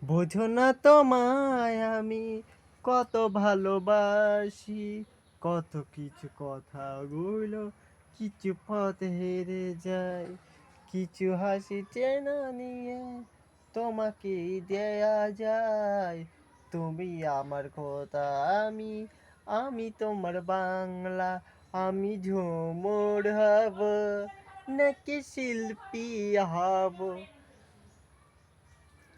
বোঝো না তোমায় আমি কত ভালোবাসি, কত কিছু কথাগুলো কিছু পথ হেরে যায়, কিছু হাসি চেনা নিয়ে তোমাকেই দেয়া যায়। তুমি আমার কথা, আমি আমি তোমার বাংলা, আমি ঝুমুর হব নাকি শিল্পী হব।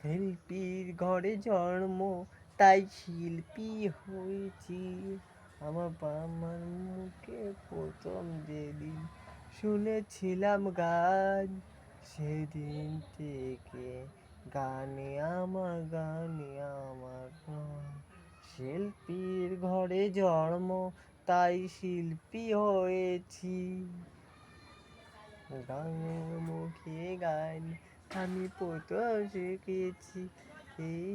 শিল্পীর ঘরে জন্ম, তাই শিল্পী হয়েছি। আমার বাবার মুখে প্রথম যেদিন শুনেছিলাম গান, সেদিন থেকে গানে আমার প্রাণ। শিল্পীর ঘরে জন্ম, তাই শিল্পী হয়েছি। গানের মুখে গান আমি প্রথম শিখেছি। এই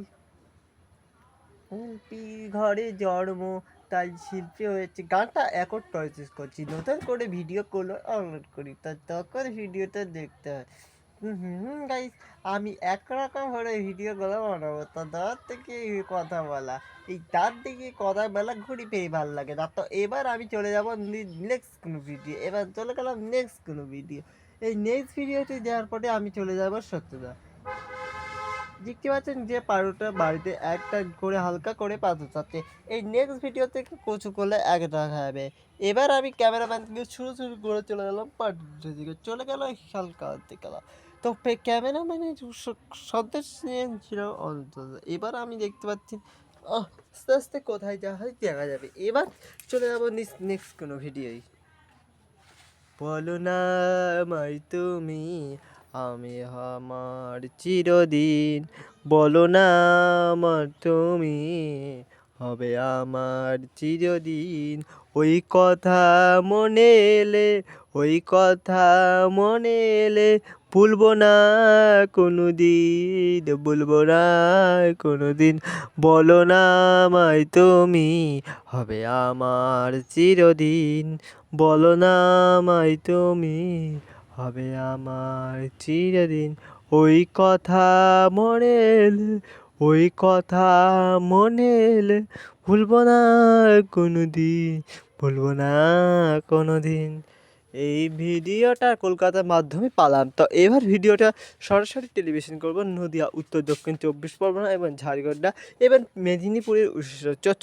শিল্পীর ঘরে জন্ম, তাই শিল্পী হয়েছে। গানটা এখন প্রসেস করছি, নতুন করে ভিডিও করলে আপলোড করি, তখন ভিডিওটা দেখতে হয়। গাইস, আমি একরকম ভাবে ভিডিওগুলো বানাবো, তো তার থেকে কথা বলা, এই তার দিকে কথা বলা ঘুরি পেয়ে ভালো লাগে না। তো এবার আমি চলে যাবো নেক্সট কোনো ভিডিও, এবার চলে গেলাম নেক্সট কোনো ভিডিও। এই নেক্সট ভিডিওতে যাওয়ার পরে আমি চলে যাবো সত্যদা। দেখতে পাচ্ছেন যে পাউরুটা বাড়িতে একটা করে হালকা করে পাথর চাচ্ছে। এই নেক্সট ভিডিও থেকে কচু করলে একটা খাবে। এবার আমি ক্যামেরাম্যান থেকে শুরু করে চলে গেলাম পাউরুটার দিকে, চলে গেল হালকা দিকে। তো ক্যামেরাম্যানের সদস্য ছিল অন্তত। এবার আমি দেখতে পাচ্ছি আস্তে আস্তে কোথায় যাওয়া হয় দেখা যাবে। এবার চলে যাবো নেক্সট কোনো ভিডিওই। বলো না আমায় তুমি, আমি আমার চিরদিন। বলো না আমার তুমি, হবে আমার চিরদিন। ওই কথা মনে এলে, ওই কথা মনে এলে, ভুলবো না কোনো দিন, ভুলবো না কোনো দিন। বলো না আমায় তুমি, হবে আমার চিরদিন। বলো না আমায় তুমি, হবে আমার চিরদিন। ওই কথা মনে এলে, ওই কথা মনে এলে, ভুলবো না কোনো দিন, ভুলবো না কোনো দিন। এই ভিডিওটা কলকাতার মাধ্যমে পালাম। তো এবার ভিডিওটা সরাসরি টেলিভিশন করবো নদিয়া, উত্তর দক্ষিণ 24 পরগনা এবং ঝাড়খণ্ডা এবং মেদিনীপুরের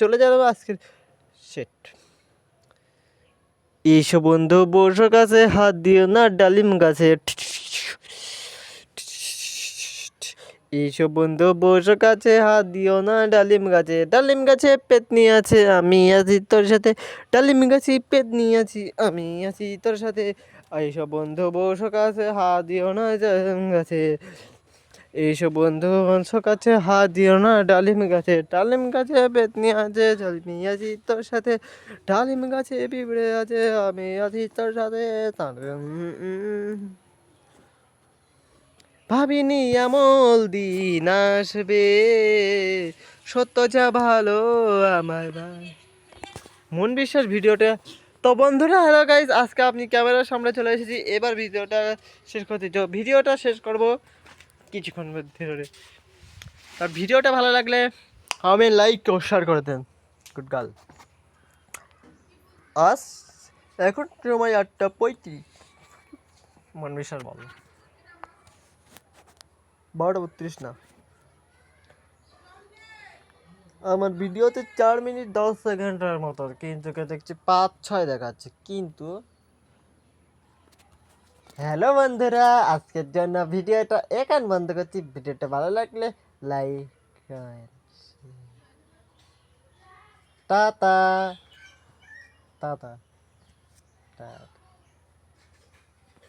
চলে যাবো আজকের সেট। এসো বন্ধু বসো গাছে, হাত দিও না ডালিম গাছে। এসো বন্ধু বসো গাছে, হাত দিও না ডালিম গাছে। ডালিম গাছে পেতনি আছে, আমি আছি তোর সাথে। ডালিম গাছে পেতনি আছি, আমি আছি তোর সাথে। এসো বন্ধু বসো গাছে, হাত দিও না ডালিম গাছে। এইসব বন্ধু বংশ কাছে, হাত দিও না ডালিম গাছে। ডালিম গাছে পেতনি আছে, আমি আছি তোর সাথে। ডালিম গাছে পিঁপড়ে আছে, আমি আছি তোর সাথে। ভাবিনি এমন দিন আসবে, সত্য যা ভালো আমার ভাই। মন বিশ্বাস ভিডিওটা। তো বন্ধুরা, হ্যালো গাইজ, আজকে আপনি ক্যামেরার সামনে চলে এসেছি। এবার ভিডিওটা শেষ করতে, ভিডিওটা শেষ করব কিছুক্ষণ মধ্যে ধরে। আর ভিডিওটা ভালো লাগলে আমি লাইক ও শেয়ার করে দেন। Good girl. আজ এখন সময় 8:35। মন বিশ্বাস বল 12:32 না। আমার ভিডিওতে 4 মিনিট 10 সেকেন্ডের মতো, কিন্তু দেখছি 5-6 দেখাচ্ছে। কিন্তু হ্যালো বন্ধুরা, আজকের জন্য ভিডিওটা এখান বন্ধ করছি। ভিডিওটা ভালো লাগলে লাইক, টাটা টাটা টাটা।